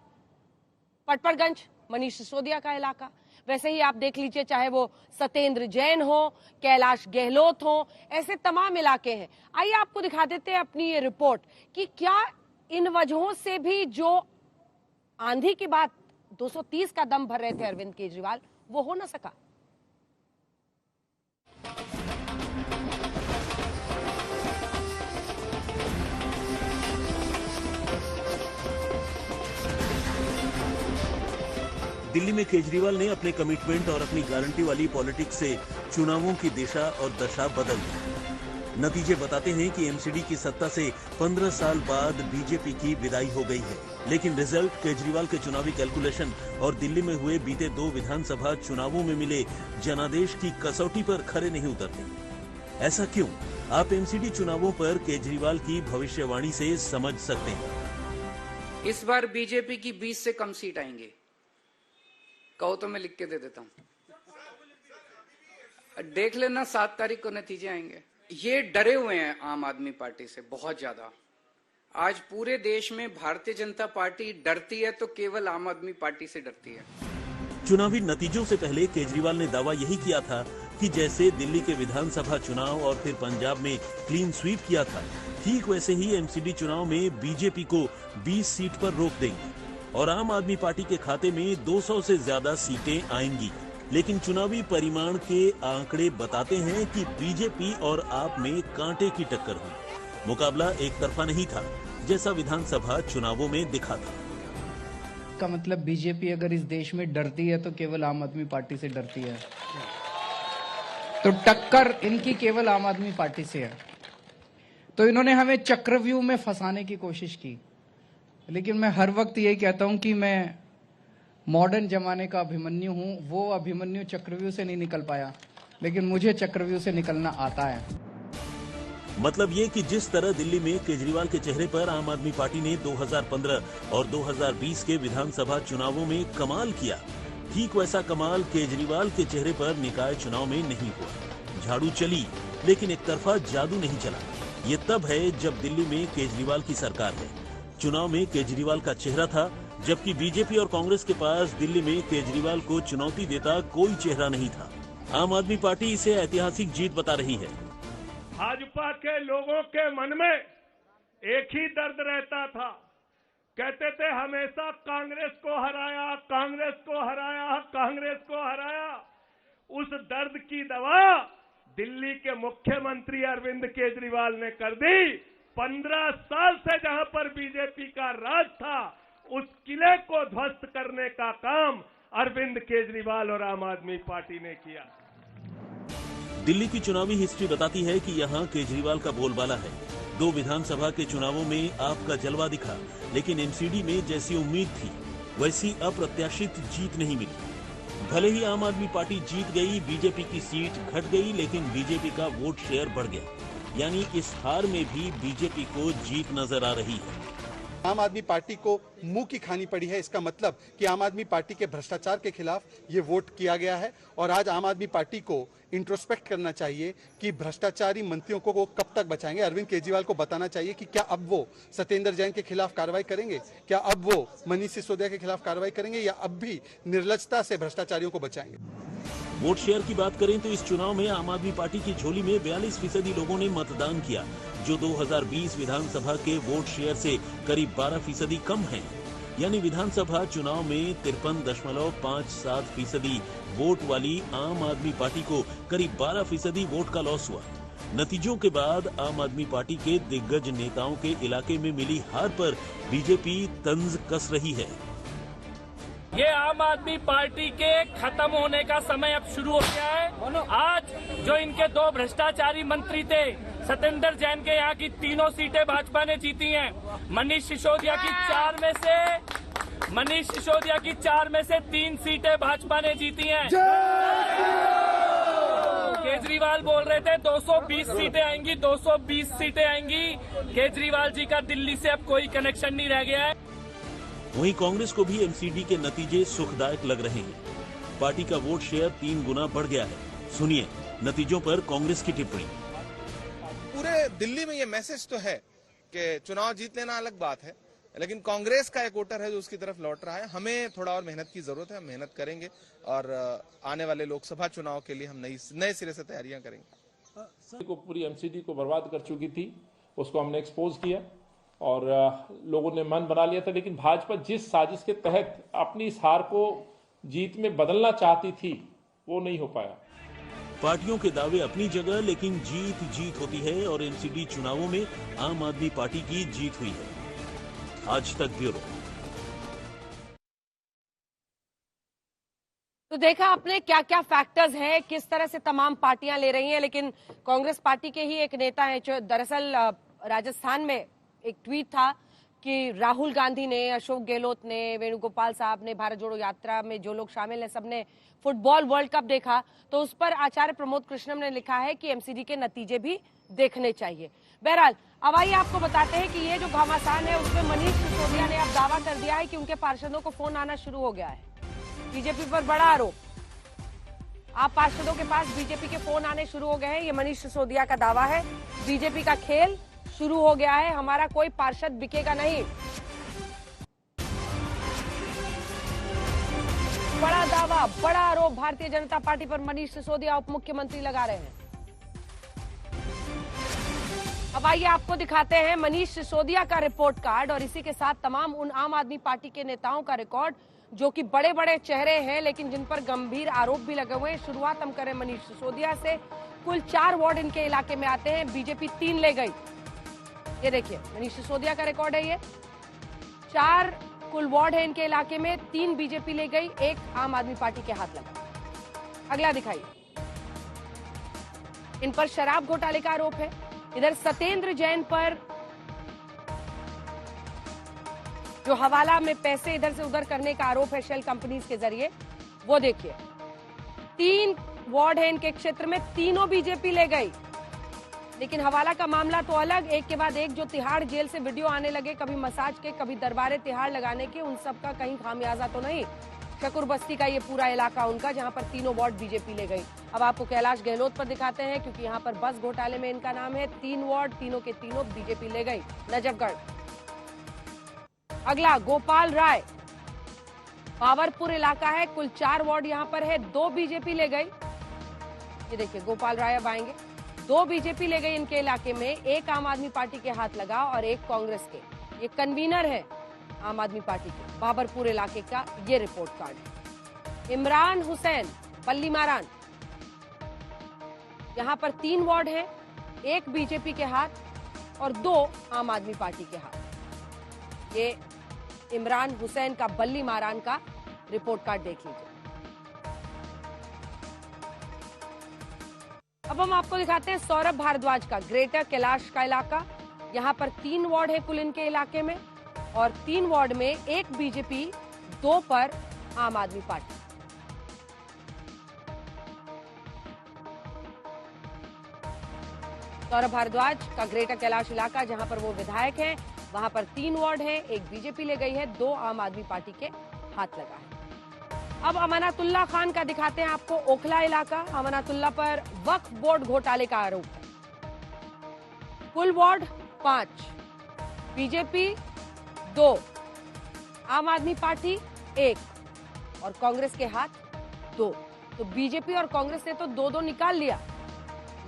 A: पटपड़गंज, मनीष सिसोदिया का इलाका, वैसे ही आप देख लीजिए, चाहे वो सत्येंद्र जैन हो, कैलाश गहलोत हो, ऐसे तमाम इलाके हैं। आइए आपको दिखा देते हैं अपनी ये रिपोर्ट कि क्या इन वजहों से भी जो आंधी की बात 230 का दम भर रहे थे अरविंद केजरीवाल, वो हो ना सका।
B: दिल्ली में केजरीवाल ने अपने कमिटमेंट और अपनी गारंटी वाली पॉलिटिक्स से चुनावों की दिशा और दशा बदल दी। नतीजे बताते हैं कि एमसीडी की सत्ता से 15 साल बाद बीजेपी की विदाई हो गई है, लेकिन रिजल्ट केजरीवाल के चुनावी कैलकुलेशन और दिल्ली में हुए बीते 2 विधानसभा चुनावों में मिले जनादेश की कसौटी पर खरे नहीं उतरते। ऐसा क्यों? आप एमसीडी चुनावों पर केजरीवाल की भविष्यवाणी से समझ सकते हैं।
I: इस बार बीजेपी की 20 से कम सीट आएंगी। कहो तो मैं लिख के दे देता हूं, देख लेना 7 तारीख को नतीजे आएंगे। ये डरे हुए हैं आम आदमी पार्टी से बहुत ज्यादा। आज पूरे देश में भारतीय जनता पार्टी डरती है तो केवल आम आदमी पार्टी से डरती है।
B: चुनावी नतीजों से पहले केजरीवाल ने दावा यही किया था कि जैसे दिल्ली के विधानसभा चुनाव और फिर पंजाब में क्लीन स्वीप किया था, ठीक वैसे ही एमसीडी चुनाव में बीजेपी को 20 सीट पर रोक देंगे और आम आदमी पार्टी के खाते में 200 से ज्यादा सीटें आएंगी। लेकिन चुनावी परिमाण के आंकड़े बताते हैं कि बीजेपी और आप में कांटे की टक्कर हुई। मुकाबला एक तरफा नहीं था, जैसा विधानसभा चुनावों में दिखा था।
I: का मतलब बीजेपी अगर इस देश में डरती है तो केवल आम आदमी पार्टी से डरती है, तो टक्कर इनकी केवल आम आदमी पार्टी से है। तो इन्होंने हमें चक्रव्यूह में फंसाने की कोशिश की, लेकिन मैं हर वक्त यही कहता हूं कि मैं मॉडर्न जमाने का अभिमन्यु हूं। वो अभिमन्यु चक्रव्यूह से नहीं निकल पाया, लेकिन मुझे चक्रव्यूह से निकलना आता है।
B: मतलब ये कि जिस तरह दिल्ली में केजरीवाल के चेहरे पर आम आदमी पार्टी ने 2015 और 2020 के विधानसभा चुनावों में कमाल किया, ठीक वैसा कमाल केजरीवाल के चेहरे पर निकाय चुनाव में नहीं हुआ। झाड़ू चली, लेकिन एक तरफा जादू नहीं चला। ये तब है जब दिल्ली में केजरीवाल की सरकार है। चुनाव में केजरीवाल का चेहरा था, जबकि बीजेपी और कांग्रेस के पास दिल्ली में केजरीवाल को चुनौती देता कोई चेहरा नहीं था। आम आदमी पार्टी इसे ऐतिहासिक जीत बता रही है।
J: भाजपा के लोगों के मन में एक ही दर्द रहता था, कहते थे हमेशा कांग्रेस को हराया, कांग्रेस को हराया, कांग्रेस को हराया। उस दर्द की दवा दिल्ली के मुख्यमंत्री अरविंद केजरीवाल ने कर दी। 15 साल से जहां पर बीजेपी का राज था, उस किले को ध्वस्त करने का काम अरविंद केजरीवाल और आम आदमी पार्टी ने किया।
B: दिल्ली की चुनावी हिस्ट्री बताती है कि यहाँ केजरीवाल का बोलबाला है। 2 विधानसभा के चुनावों में आपका जलवा दिखा, लेकिन एमसीडी में जैसी उम्मीद थी वैसी अप्रत्याशित जीत नहीं मिली। भले ही आम आदमी पार्टी जीत गई, बीजेपी की सीट घट गई, लेकिन बीजेपी का वोट शेयर बढ़ गया। यानी इस हार में भी बीजेपी को जीत नजर आ रही है।
H: आम आदमी पार्टी को मुंह की खानी पड़ी है। इसका मतलब कि आम आदमी पार्टी के भ्रष्टाचार के खिलाफ ये वोट किया गया है और आज आम आदमी पार्टी को इंट्रोस्पेक्ट करना चाहिए कि भ्रष्टाचारी मंत्रियों को वो कब तक बचाएंगे। अरविंद केजरीवाल को बताना चाहिए कि क्या अब वो सत्येंद्र जैन के खिलाफ कार्रवाई करेंगे, क्या अब वो मनीष सिसोदिया के खिलाफ कार्रवाई करेंगे, या अब भी निर्लजता से भ्रष्टाचारियों को बचाएंगे।
B: वोट शेयर की बात करें तो इस चुनाव में आम आदमी पार्टी की झोली में 42% लोगों ने मतदान किया, जो 2020 विधानसभा के वोट शेयर से करीब 12% कम है। यानी विधानसभा चुनाव में 53.57% वोट वाली आम आदमी पार्टी को करीब 12% वोट का लॉस हुआ। नतीजों के बाद आम आदमी पार्टी के दिग्गज नेताओं के इलाके में मिली हार पर बीजेपी तंज कस रही है।
K: ये आम आदमी पार्टी के खत्म होने का समय अब शुरू हो गया है। आज जो इनके 2 भ्रष्टाचारी मंत्री थे, सत्येंद्र जैन के यहाँ की 3 सीटें भाजपा ने जीती हैं। मनीष सिसोदिया की 4 में से 3 सीटें भाजपा ने जीती हैं। केजरीवाल बोल रहे थे 220 सीटें आएंगी, 220 सीटें आएंगी। केजरीवाल जी का दिल्ली से अब कोई कनेक्शन नहीं रह गया है।
B: वहीं कांग्रेस को भी एमसीडी के नतीजे सुखदायक लग रहे हैं। पार्टी का वोट शेयर 3 गुना बढ़ गया है। सुनिए नतीजों पर कांग्रेस की टिप्पणी।
L: पूरे दिल्ली में ये मैसेज तो है कि चुनाव जीत लेना अलग बात है, लेकिन कांग्रेस का एक वोटर है जो उसकी तरफ लौट रहा है। हमें थोड़ा और मेहनत की जरूरत है, हम मेहनत करेंगे और आने वाले लोकसभा चुनाव के लिए हम नए सिरे से तैयारियां करेंगे।
M: को पूरी एमसीडी को बर्बाद कर चुकी थी, उसको हमने एक्सपोज किया और लोगों ने मन बना लिया था। लेकिन भाजपा जिस साजिश के तहत अपनी इस हार को जीत में बदलना चाहती थी, वो नहीं हो पाया।
B: पार्टियों के दावे अपनी जगह, लेकिन जीत होती है और एमसीडी चुनावों में आम आदमी पार्टी की जीत हुई है। आज तक ब्यूरो।
A: तो देखा आपने क्या क्या फैक्टर्स हैं, किस तरह से तमाम पार्टियां ले रही हैं, लेकिन कांग्रेस पार्टी के ही एक नेता हैं जो दरअसल राजस्थान में एक ट्वीट था कि राहुल गांधी ने, अशोक गहलोत ने, वेणुगोपाल साहब ने, भारत जोड़ो यात्रा में जो लोग शामिल हैं सबने फुटबॉल वर्ल्ड कप देखा, तो उस पर आचार्य प्रमोद कृष्णम ने लिखा है कि एमसीडी के नतीजे भी देखने चाहिए। बहरहाल अब आइए आपको बताते हैं कि ये जो घमासान है उसमें मनीष सिसोदिया ने अब दावा कर दिया है कि उनके पार्षदों को फोन आना शुरू हो गया है। बीजेपी पर बड़ा आरोप, आप पार्षदों के पास बीजेपी के फोन आने शुरू हो गए हैं, ये मनीष सिसोदिया का दावा है। बीजेपी का खेल शुरू हो गया है, हमारा कोई पार्षद बिकेगा नहीं। बड़ा दावा, बड़ा आरोप भारतीय जनता पार्टी पर मनीष सिसोदिया उप मुख्यमंत्री लगा रहे हैं। अब आइए आपको दिखाते हैं मनीष सिसोदिया का रिपोर्ट कार्ड और इसी के साथ तमाम उन आम आदमी पार्टी के नेताओं का रिकॉर्ड जो कि बड़े बड़े चेहरे हैं लेकिन जिन पर गंभीर आरोप भी लगे हुए हैं। शुरुआत हम करें मनीष सिसोदिया से। कुल 4 वार्ड इनके इलाके में आते हैं, बीजेपी 3 ले गई। ये देखिए मनीष सिसोदिया का रिकॉर्ड है। ये 4 कुल वार्ड है इनके इलाके में, 3 बीजेपी ले गई, 1 आम आदमी पार्टी के हाथ लगा। अगला दिखाइए, इन पर शराब घोटाले का आरोप है। इधर सत्येंद्र जैन पर जो हवाला में पैसे इधर से उधर करने का आरोप है शेल कंपनीज के जरिए, वो देखिए। 3 वार्ड है इनके क्षेत्र में, तीनों बीजेपी ले गई, लेकिन हवाला का मामला तो अलग। एक के बाद एक जो तिहाड़ जेल से वीडियो आने लगे, कभी मसाज के, कभी दरबारे तिहाड़ लगाने के, उन सब का कहीं खामियाजा तो नहीं। शकूर बस्ती का ये पूरा इलाका उनका, जहां पर तीनों वार्ड बीजेपी ले गई। अब आपको कैलाश गहलोत पर दिखाते हैं क्योंकि यहाँ पर बस घोटाले में इनका नाम है। 3 वार्ड, तीनों के तीनों बीजेपी ले गई। नजफगढ़। अगला गोपाल राय, बाबरपुर इलाका है, कुल 4 वार्ड यहाँ पर है, 2 बीजेपी ले गई। ये देखिए गोपाल राय अब आएंगे। 2 बीजेपी ले गई इनके इलाके में, 1 आम आदमी पार्टी के हाथ लगा और 1 कांग्रेस के। ये कन्वीनर है आम आदमी पार्टी के बाबरपुर इलाके का, ये रिपोर्ट कार्ड है। इमरान हुसैन, पल्ली मारान, यहां पर 3 वार्ड है, 1 बीजेपी के हाथ और 2 आम आदमी पार्टी के हाथ। ये इमरान हुसैन का बल्ली मारान का रिपोर्ट कार्ड देख लीजिए। अब अब हम आपको दिखाते हैं सौरभ भारद्वाज का ग्रेटर कैलाश का इलाका। यहाँ पर 3 वार्ड है कुल इनके इलाके में, और 3 वार्ड में 1 बीजेपी, 2 पर आम आदमी पार्टी। सौरभ भारद्वाज का ग्रेटर कैलाश इलाका, जहां पर वो विधायक हैं, वहां पर 3 वार्ड है, 1 बीजेपी ले गई है, 2 आम आदमी पार्टी के हाथ लगा है। अब अमानतुल्लाह खान का दिखाते हैं आपको ओखला इलाका। अमानतुल्लाह पर वक्फ बोर्ड घोटाले का आरोप है। कुल वार्ड 5, बीजेपी 2, आम आदमी पार्टी 1 और कांग्रेस के हाथ 2। तो बीजेपी और कांग्रेस ने तो 2-2 निकाल लिया,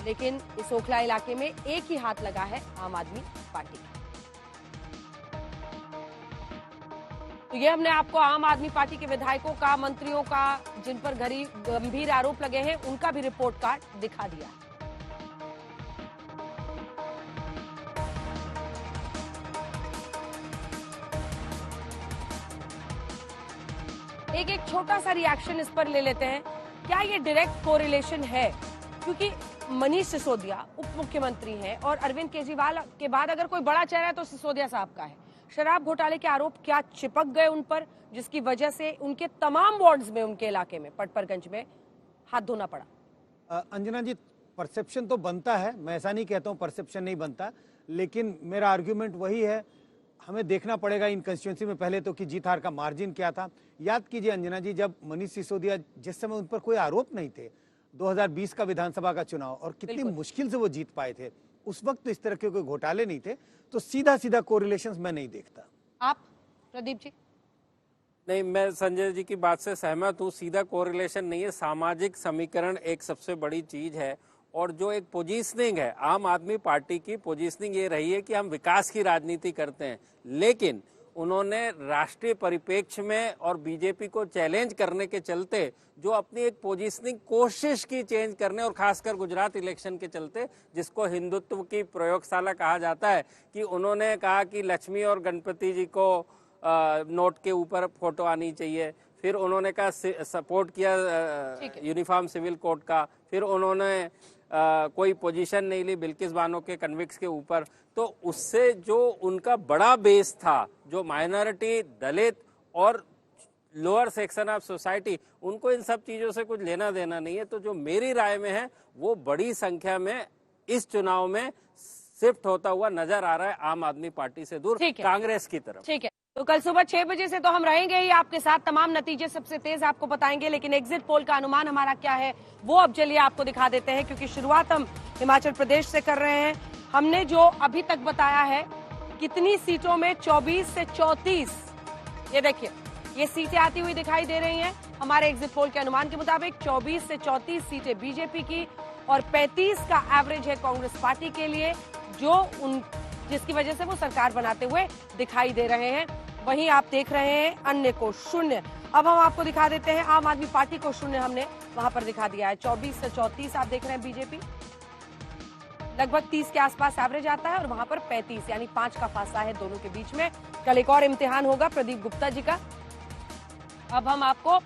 A: लेकिन इस ओखला इलाके में एक ही हाथ लगा है आम आदमी पार्टी का। तो ये हमने आपको आम आदमी पार्टी के विधायकों का, मंत्रियों का, जिन पर गंभीर आरोप लगे हैं, उनका भी रिपोर्ट कार्ड दिखा दिया है। एक छोटा सा रिएक्शन इस पर ले लेते हैं। क्या ये डायरेक्ट कोरिलेशन है? क्योंकि मनीष सिसोदिया उप मुख्यमंत्री हैं और अरविंद केजरीवाल के बाद अगर कोई बड़ा चेहरा है तो सिसोदिया साहब का है। शराब घोटाले के आरोप क्या चिपक गए उन पर, जिसकी वजह से उनके तमाम वार्ड्स में, उनके इलाके में, पटपरगंज में हाथ धोना पड़ा?
E: अंजना जी, परसेप्शन तो बनता है, मैं ऐसा नहीं कहता हूँ परसेप्शन नहीं बनता, लेकिन मेरा आर्ग्यूमेंट वही है, हमें देखना पड़ेगा इन कंस्टिट्यूंसी में पहले तो कि जीत हार का मार्जिन क्या था। याद कीजिए अंजना जी, जब मनीष सिसोदिया, जिस समय उन पर कोई आरोप नहीं थे, 2020 का विधानसभा का चुनाव, और कितनी मुश्किल से वो जीत पाए थे, उस वक्त तो इस तरह के कोई घोटाले नहीं थे, तो सीधा सीधा कोरिलेशंस मैं नहीं देखता।
A: आप प्रदीप जी?
D: नहीं, मैं संजय जी की बात से सहमत हूँ। सीधा कोरिलेशन नहीं है, सामाजिक समीकरण एक सबसे बड़ी चीज है। और जो एक पोजीशनिंग है, आम आदमी पार्टी की पोजीशनिंग ये रही है कि हम विकास की राजनीति करते हैं, लेकिन उन्होंने राष्ट्रीय परिप्रेक्ष्य में और बीजेपी को चैलेंज करने के चलते जो अपनी एक पोजीशनिंग कोशिश की चेंज करने, और खासकर गुजरात इलेक्शन के चलते, जिसको हिंदुत्व की प्रयोगशाला कहा जाता है, कि उन्होंने कहा कि लक्ष्मी और गणपति जी को नोट के ऊपर फोटो आनी चाहिए। फिर उन्होंने कहा सपोर्ट किया यूनिफॉर्म सिविल कोड का। फिर उन्होंने कोई पोजीशन नहीं ली बिल्किस बानो के कन्विक्स के ऊपर। तो उससे जो उनका बड़ा बेस था, जो माइनॉरिटी, दलित और लोअर सेक्शन ऑफ सोसाइटी, उनको इन सब चीजों से कुछ लेना देना नहीं है। तो जो मेरी राय में है, वो बड़ी संख्या में इस चुनाव में शिफ्ट होता हुआ नजर आ रहा है आम आदमी पार्टी से दूर कांग्रेस की तरफ।
A: ठीक है, तो कल सुबह 6 बजे से तो हम रहेंगे ही आपके साथ, तमाम नतीजे सबसे तेज आपको बताएंगे, लेकिन एग्जिट पोल का अनुमान हमारा क्या है वो अब चलिए आपको दिखा देते हैं, क्योंकि शुरुआत हम हिमाचल प्रदेश से कर रहे हैं। हमने जो अभी तक बताया है, कितनी सीटों में 24 से 34, ये देखिए, ये सीटें आती हुई दिखाई दे रही हैं। हमारे एग्जिट पोल के अनुमान के मुताबिक 24 से 34 सीटें बीजेपी की और 35 का एवरेज है कांग्रेस पार्टी के लिए, जिसकी वजह से वो सरकार बनाते हुए दिखाई दे रहे हैं। वहीं आप देख रहे हैं अन्य को 0। अब हम आपको दिखा देते हैं आम आदमी पार्टी को 0 हमने वहां पर दिखा दिया है। 24 से 34 आप देख रहे हैं बीजेपी, लगभग 30 के आसपास एवरेज आता है, और वहां पर 35, यानी 5 का फासला है दोनों के बीच में। कल एक और इम्तिहान होगा प्रदीप गुप्ता जी का। अब हम आपको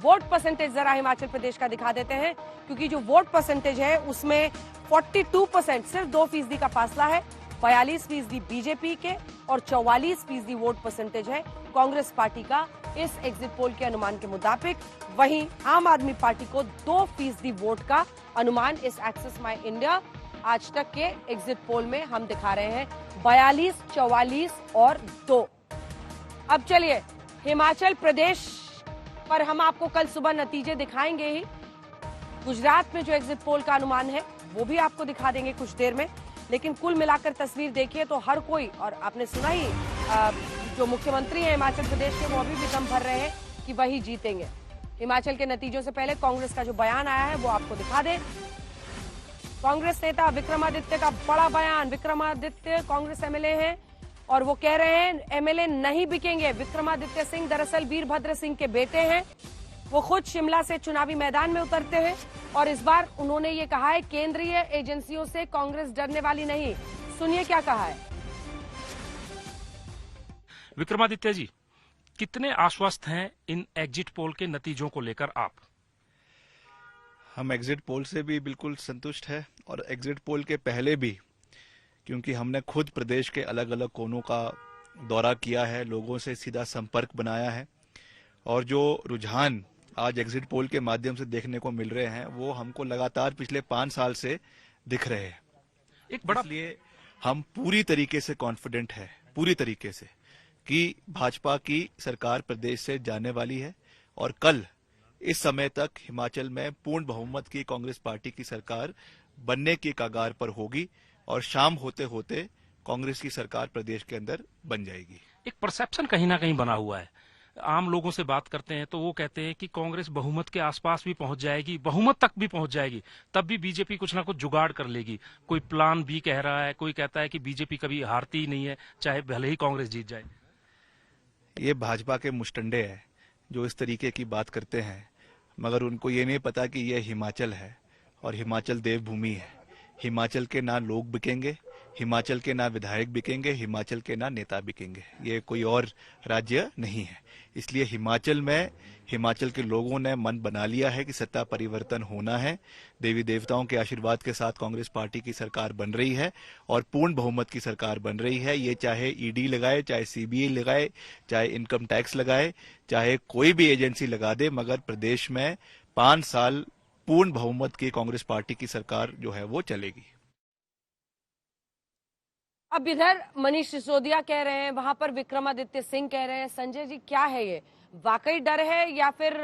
A: वोट परसेंटेज जरा हिमाचल प्रदेश का दिखा देते हैं, क्योंकि जो वोट परसेंटेज है उसमें 42%, सिर्फ 2% का फासला है। 42% बीजेपी के और 44% वोट परसेंटेज है कांग्रेस पार्टी का इस एग्जिट पोल के अनुमान के मुताबिक। वहीं आम आदमी पार्टी को 2% वोट का अनुमान इस एक्सेस माई इंडिया आज तक के एग्जिट पोल में हम दिखा रहे हैं। 42, 44 और 2। अब चलिए हिमाचल प्रदेश पर हम आपको कल सुबह नतीजे दिखाएंगे ही। गुजरात में जो एग्जिट पोल का अनुमान है वो भी आपको दिखा देंगे कुछ देर में, लेकिन कुल मिलाकर तस्वीर देखिए तो हर कोई, और आपने सुना ही जो मुख्यमंत्री हैं हिमाचल प्रदेश के, वो अभी भी दम भर रहे हैं कि वही जीतेंगे। हिमाचल के नतीजों से पहले कांग्रेस का जो बयान आया है वो आपको दिखा दें। कांग्रेस नेता विक्रमादित्य का बड़ा बयान। विक्रमादित्य कांग्रेस एमएलए हैं और वो कह रहे हैं एमएलए नहीं बिकेंगे। विक्रमादित्य सिंह दरअसल वीरभद्र सिंह के बेटे हैं। वो खुद शिमला से चुनावी मैदान में उतरते हैं और इस बार उन्होंने ये कहा है केंद्रीय एजेंसियों से कांग्रेस डरने वाली नहीं। सुनिए क्या कहा है।
N: विक्रमादित्य जी, कितने आश्वस्त हैं इन एग्जिट पोल के नतीजों को लेकर आप? हम एग्जिट पोल से भी बिल्कुल संतुष्ट है और एग्जिट पोल के पहले भी, क्योंकि हमने खुद प्रदेश के अलग अलग कोनों का दौरा किया है, लोगों से सीधा संपर्क बनाया है और जो रुझान आज एग्जिट पोल के माध्यम से देखने को मिल रहे हैं वो हमको लगातार पिछले 5 साल से दिख रहे हैं। इसलिए हम पूरी तरीके से कॉन्फिडेंट है, पूरी तरीके से, कि भाजपा की सरकार प्रदेश से जाने वाली है और कल इस समय तक हिमाचल में पूर्ण बहुमत की कांग्रेस पार्टी की सरकार बनने की कगार पर होगी और शाम होते होते कांग्रेस की सरकार प्रदेश के अंदर बन जाएगी।
O: एक परसेप्शन कहीं ना कहीं बना हुआ है, आम लोगों से बात करते हैं तो वो कहते हैं कि कांग्रेस बहुमत के आसपास भी पहुंच जाएगी, बहुमत तक भी पहुंच जाएगी, तब भी बीजेपी कुछ ना कुछ जुगाड़ कर लेगी। कोई प्लान भी कह रहा है, कोई कहता है कि बीजेपी कभी हारती ही नहीं है, चाहे भले ही कांग्रेस जीत जाए।
N: ये भाजपा के मुस्टंडे हैं जो इस तरीके की बात करते हैं, मगर उनको ये नहीं पता कि यह हिमाचल है और हिमाचल देवभूमि है। हिमाचल के ना लोग बिकेंगे, हिमाचल के ना विधायक बिकेंगे, हिमाचल के ना नेता बिकेंगे, ये कोई और राज्य नहीं है। इसलिए हिमाचल में हिमाचल के लोगों ने मन बना लिया है कि सत्ता परिवर्तन होना है। देवी देवताओं के आशीर्वाद के साथ कांग्रेस पार्टी की सरकार बन रही है और पूर्ण बहुमत की सरकार बन रही है। ये चाहे ईडी लगाए, चाहे सीबीआई लगाए, चाहे इनकम टैक्स लगाए, चाहे कोई भी एजेंसी लगा दे, मगर प्रदेश में 5 साल पूर्ण बहुमत की कांग्रेस पार्टी की सरकार जो है वो चलेगी।
A: अब इधर मनीष सिसोदिया कह रहे हैं, वहां पर विक्रमादित्य सिंह कह रहे हैं। संजय जी, क्या है ये, वाकई डर है या फिर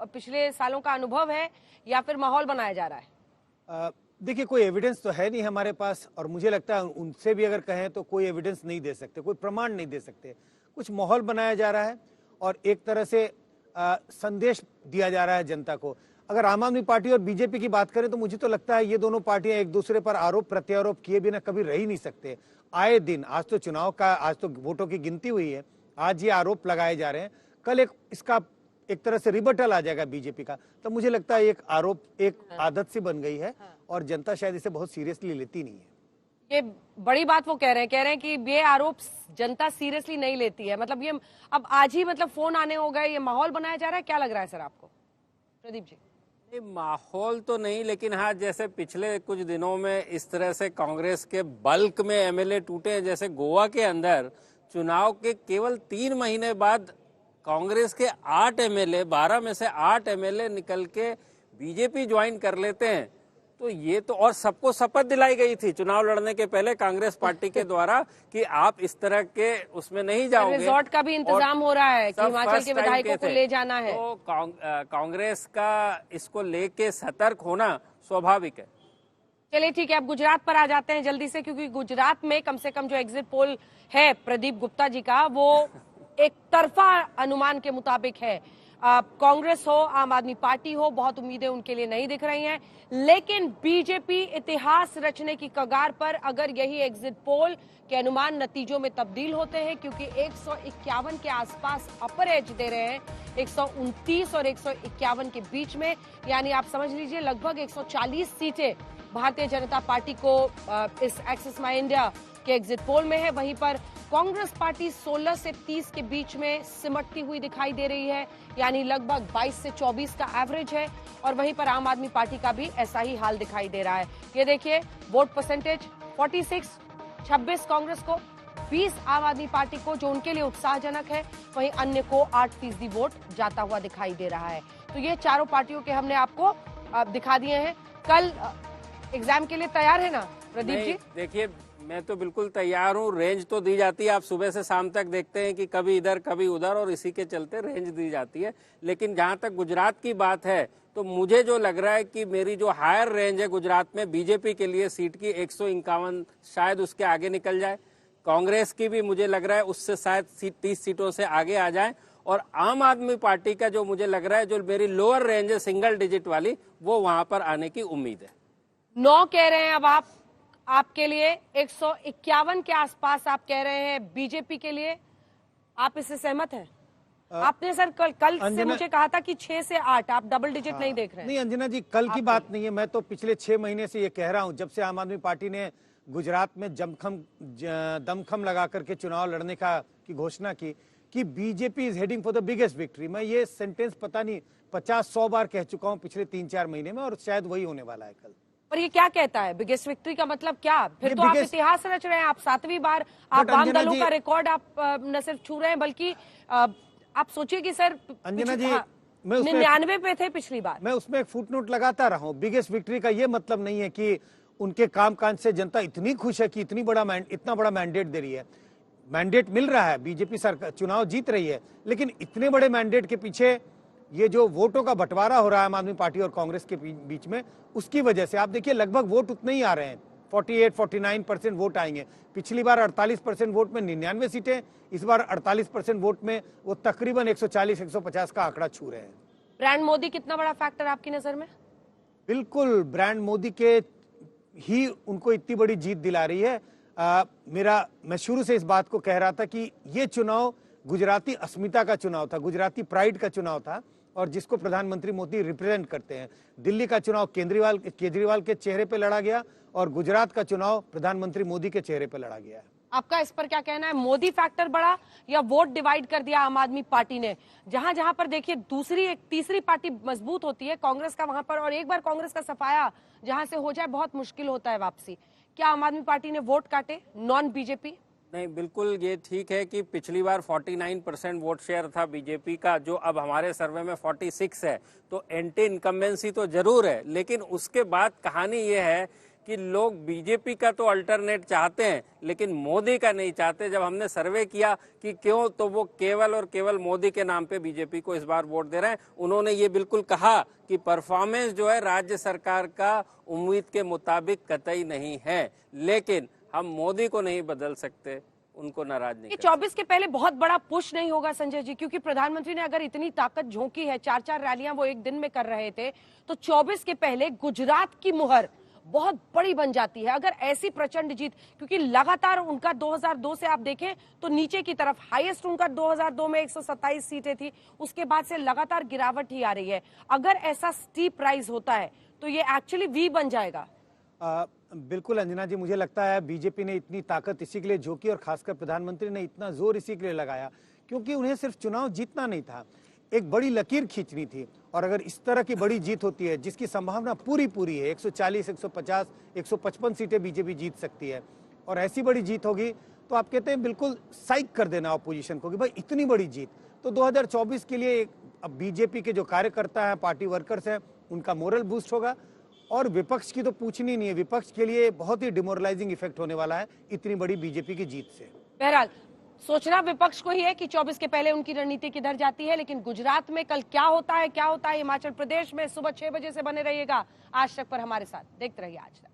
A: पिछले सालों का अनुभव है या फिर माहौल बनाया जा रहा है?
E: देखिए, कोई एविडेंस तो है नहीं हमारे पास और मुझे लगता है उनसे भी अगर कहें तो कोई एविडेंस नहीं दे सकते, कोई प्रमाण नहीं दे सकते। कुछ माहौल बनाया जा रहा है और एक तरह से संदेश दिया जा रहा है जनता को। अगर आम आदमी पार्टी और बीजेपी की बात करें तो मुझे तो लगता है ये दोनों पार्टियां एक दूसरे पर आरोप प्रत्यारोप किए बिना कभी रह ही नहीं सकते। आए दिन, आज तो चुनाव का, आज तो वोटों की गिनती हुई है, आज ये आरोप लगाए जा रहे हैं, कल इसका एक तरह से रिबटल आ जाएगा बीजेपी का। तो मुझे लगता है एक आरोप एक आदत सी बन गई है और जनता शायद इसे बहुत सीरियसली लेती नहीं है।
A: ये बड़ी बात वो कह रहे हैं कि ये आरोप जनता सीरियसली नहीं लेती है। मतलब ये अब आज ही मतलब फोन आने हो गए, ये माहौल बनाया जा रहा है। क्या लग रहा है सर आपको? प्रदीप जी।
D: माहौल तो नहीं, लेकिन हाँ, जैसे पिछले कुछ दिनों में इस तरह से कांग्रेस के बल्क में एमएलए टूटे, जैसे गोवा के अंदर चुनाव के केवल 3 महीने बाद कांग्रेस के 8 एमएलए, 12 में से 8 एमएलए निकल के बीजेपी ज्वाइन कर लेते हैं, तो ये तो, और सबको शपथ दिलाई गई थी चुनाव लड़ने के पहले कांग्रेस पार्टी के द्वारा कि आप इस तरह के उसमें नहीं जाओगे।
A: रिजॉर्ट का भी इंतजाम हो रहा है कि हिमाचल के विधायकों को ले जाना है।
D: तो कांग्रेस का इसको लेके सतर्क होना स्वाभाविक है।
A: चलिए ठीक है, अब गुजरात पर आ जाते हैं जल्दी से, क्योंकि गुजरात में कम से कम जो एग्जिट पोल है प्रदीप गुप्ता जी का, वो एक तरफा अनुमान के मुताबिक है। कांग्रेस हो, आम आदमी पार्टी हो, बहुत उम्मीदें उनके लिए नहीं दिख रही हैं, लेकिन बीजेपी इतिहास रचने की कगार पर अगर यही एग्जिट पोल के अनुमान नतीजों में तब्दील होते हैं, क्योंकि 151 के आसपास अपर एज दे रहे हैं, 129 और 151 के बीच में, यानी आप समझ लीजिए लगभग 140 सीटें भारतीय जनता पार्टी को इस एक्सिस माई इंडिया के एग्जिट पोल में है। वहीं पर कांग्रेस पार्टी 16 से 30 के बीच में सिमटती हुई दिखाई दे रही है, यानी लगभग 22 से 24 का एवरेज है। और वहीं पर आम आदमी पार्टी का भी ऐसा ही हाल दिखाई दे रहा है। ये देखिए, वोट परसेंटेज 46, 26 कांग्रेस को, 20 आम आदमी पार्टी को, जो उनके लिए उत्साहजनक है। वहीं अन्य को 8% वोट जाता हुआ दिखाई दे रहा है। तो ये चारों पार्टियों के हमने आपको दिखा दिए हैं। कल एग्जाम के लिए तैयार है ना प्रदीप जी?
D: देखिए, मैं तो बिल्कुल तैयार हूँ। रेंज तो दी जाती है, आप सुबह से शाम तक देखते हैं कि कभी इधर कभी उधर, और इसी के चलते रेंज दी जाती है। लेकिन जहां तक गुजरात की बात है, तो मुझे जो लग रहा है कि मेरी जो हायर रेंज है गुजरात में बीजेपी के लिए सीट की 151, शायद उसके आगे निकल जाए। कांग्रेस की भी मुझे लग रहा है उससे शायद 30 सीटों से आगे आ जाए। और आम आदमी पार्टी का जो मुझे लग रहा है, जो मेरी लोअर रेंज है सिंगल डिजिट वाली, वो वहां पर आने की उम्मीद है।
A: 9 कह रहे हैं अब आपके लिए, 151 के आसपास आप कह रहे हैं बीजेपी के लिए। आप इससे सहमत हैं? आपने सर कल से मुझे कहा था कि 6 से 8, आप डबल डिजिट नहीं देख रहे हैं।
E: नहीं अंजना जी, कल की बात नहीं है, मैं तो पिछले 6 महीने से ये कह रहा हूं, जब से आम आदमी पार्टी ने गुजरात में दमखम लगा करके चुनाव लड़ने की घोषणा की, कि BJP is heading for the biggest victory. मैं ये सेंटेंस पता नहीं 50-100 बार कह चुका हूं पिछले 3-4 महीने में, और शायद वही होने वाला है कल।
A: और ये क्या कहता है बिगेस्ट विक्ट्री का मतलब क्या? फिर तो आप इतिहास रच रहे हैं, आप 7वीं बार, आप वाम दलों का रिकॉर्ड आप न सिर्फ छू रहे हैं बल्कि आप सोचिए कि सर
E: अंजना जी, मैं
A: 99 पे थे पिछली बार।
E: मैं उसमें एक फुटनोट लगाता रहा हूं। बिगेस्ट विक्ट्री का ये मतलब नहीं है कि उनके कामकाज से जनता इतनी खुश है कि इतना बड़ा मैंडेट दे रही है। मैंडेट मिल रहा है, बीजेपी सरकार चुनाव जीत रही है, लेकिन इतने बड़े मैंडेट के पीछे ये जो वोटों का बंटवारा हो रहा है आम आदमी पार्टी और कांग्रेस के बीच में, उसकी वजह से आप देखिए लगभग वोट उतने ही आ रहे हैं। 48-49% वोट आएंगे। पिछली बार 48% वोट में 99 सीटें, इस बार 48% वोट में वो तकरीबन 140-150 का आंकड़ा छू रहे हैं।
A: ब्रांड मोदी कितना बड़ा फैक्टर आपकी नजर में?
E: बिल्कुल, ब्रांड मोदी के ही उनको इतनी बड़ी जीत दिला रही है। मैं शुरू से इस बात को कह रहा था कि ये चुनाव गुजराती अस्मिता का चुनाव था, गुजराती प्राइड का चुनाव था, और जिसको प्रधानमंत्री मोदी रिप्रेजेंट करते हैं। दिल्ली का चुनाव केजरीवाल के चेहरे पे लड़ा गया, और गुजरात का चुनाव प्रधानमंत्री मोदी के चेहरे पे लड़ा गया है।
A: आपका इस पर क्या कहना है? मोदी फैक्टर बड़ा या वोट डिवाइड कर दिया आम आदमी पार्टी ने? जहां जहां पर देखिए तीसरी पार्टी मजबूत होती है कांग्रेस का, वहां पर, और एक बार कांग्रेस का सफाया जहां से हो जाए बहुत मुश्किल होता है वापसी। क्या आम आदमी पार्टी ने वोट काटे नॉन बीजेपी?
D: नहीं, बिल्कुल ये ठीक है कि पिछली बार 49% वोट शेयर था बीजेपी का, जो अब हमारे सर्वे में 46 है, तो एंटी इनकम्बेंसी तो जरूर है। लेकिन उसके बाद कहानी ये है कि लोग बीजेपी का तो अल्टरनेट चाहते हैं, लेकिन मोदी का नहीं चाहते। जब हमने सर्वे किया कि क्यों, तो वो केवल और केवल मोदी के नाम पे बीजेपी को इस बार वोट दे रहे हैं। उन्होंने ये बिल्कुल कहा कि परफॉर्मेंस जो है राज्य सरकार का उम्मीद के मुताबिक कतई नहीं है, लेकिन हम मोदी को नहीं बदल सकते, उनको नाराज नहीं।
A: 24 के पहले बहुत बड़ा पुश नहीं होगा संजय जी? क्योंकि प्रधानमंत्री ने अगर इतनी ताकत झोंकी है, 4-4 रैलियां वो एक दिन में कर रहे थे, तो 24 के पहले गुजरात की मुहर बहुत बड़ी बन जाती है अगर ऐसी प्रचंड जीत। क्योंकि लगातार उनका 2002 से आप देखें तो नीचे की तरफ हाईएस्ट उनका 2002 में 127 सीटें थी, उसके बाद से लगातार गिरावट ही आ रही है। अगर ऐसा स्टीप राइज होता है तो ये एक्चुअली वी बन जाएगा।
E: बिल्कुल अंजना जी, मुझे लगता है बीजेपी ने इतनी ताकत इसी के लिए झोंकी, और खासकर प्रधानमंत्री ने इतना जोर इसी के लिए लगाया क्योंकि उन्हें सिर्फ चुनाव जीतना नहीं था, एक बड़ी लकीर खींचनी थी। और अगर इस तरह की बड़ी जीत होती है जिसकी संभावना पूरी है, 140, 150, 155 सीटें बीजेपी जीत सकती है, और ऐसी बड़ी जीत होगी तो आप कहते हैं बिल्कुल साइक कर देना ऑपोजिशन को कि भाई इतनी बड़ी जीत। तो 2024 के लिए अब बीजेपी के जो कार्यकर्ता हैं, पार्टी वर्कर्स हैं, उनका मोरल बूस्ट होगा, और विपक्ष की तो पूछनी नहीं है। विपक्ष के लिए बहुत ही डिमोरलाइजिंग इफेक्ट होने वाला है इतनी बड़ी बीजेपी की जीत से।
A: बहरहाल सोचना विपक्ष को ही है कि 24 के पहले उनकी रणनीति किधर जाती है, लेकिन गुजरात में कल क्या होता है हिमाचल प्रदेश में सुबह 6 बजे से बने रहिएगा आज तक पर हमारे साथ। देखते रहिए आज तक।